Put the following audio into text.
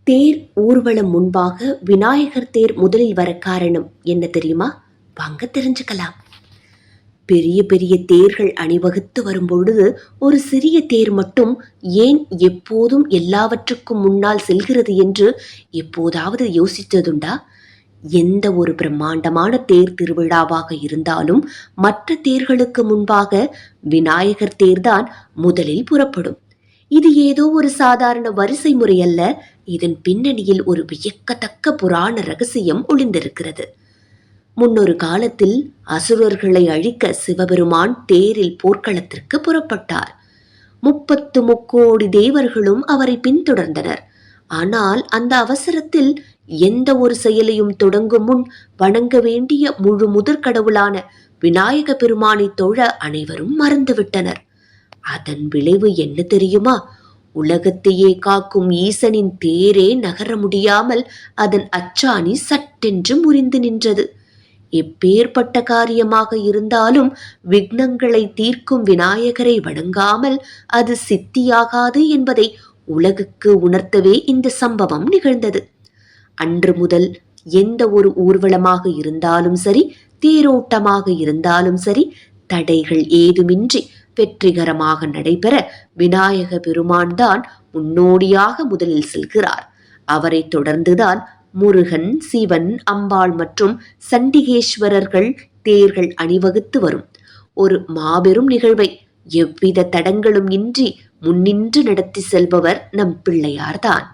தேர் ஊர்வலம் முன்பாக விநாயகர் தேர் முதலில் வர காரணம் என்ன தெரியுமா? வாங்க தெரிஞ்சுக்கலாம். பெரிய பெரிய தேர்கள் அணிவகுத்து வரும்பொழுது ஒரு சிறிய தேர் மட்டும் ஏன் எப்போதும் எல்லாவற்றுக்கும் முன்னால் செல்கிறது என்று எப்போதாவது யோசித்ததுண்டா? எந்த ஒரு பிரம்மாண்டமான தேர் திருவிழாவாக இருந்தாலும் மற்ற தேர்களுக்கு முன்பாக விநாயகர் தேர்தான் முதலில் புறப்படும். இது ஏதோ ஒரு சாதாரண வரிசை முறை அல்ல. இதன் பின்னணியில் ஒரு வியக்கத்தக்க புராண ரகசியம் ஒளிந்திருக்கிறது. முன்னொரு காலத்தில் அசுரர்களை அழிக்க சிவபெருமான் தேரில் போர்க்களத்திற்கு புறப்பட்டார். 33 தேவர்களும் அவரை பின்தொடர்ந்தனர். ஆனால் அந்த அவசரத்தில் எந்த ஒரு செயலையும் தொடங்கும் முன் வணங்க வேண்டிய முழு முதற் கடவுளான விநாயக பெருமானை தொழ அனைவரும் மறந்துவிட்டனர். அதன் விளைவு என்ன தெரியுமா? உலகத்தையே காக்கும் ஈசனின் தேரே நகர முடியாமல் அதன் அச்சாணி சட்டென்று முறிந்து நின்றது. எப்பேற்பட்ட காரியமாக இருந்தாலும் விக்னங்களை தீர்க்கும் விநாயகரை வணங்காமல் அது சித்தியாகாது என்பதை உலகுக்கு உணர்த்தவே இந்த சம்பவம் நிகழ்ந்தது. அன்று முதல் எந்த ஒரு ஊர்வலமாக இருந்தாலும் சரி, தேரோட்டமாக இருந்தாலும் சரி, தடைகள் ஏதுமின்றி வெற்றிகரமாக நடைபெற விநாயக பெருமான் தான் முன்னோடியாக முதலில் செல்கிறார். அவரை தொடர்ந்துதான் முருகன், சிவன், அம்பாள் மற்றும் சண்டிகேஸ்வரர்கள் தேர்கள் அணிவகுத்து வரும். ஒரு மாபெரும் நிகழ்வை எவ்வித தடங்களும் இன்றி முன்னின்று நடத்தி செல்பவர் நம் பிள்ளையார்தான்.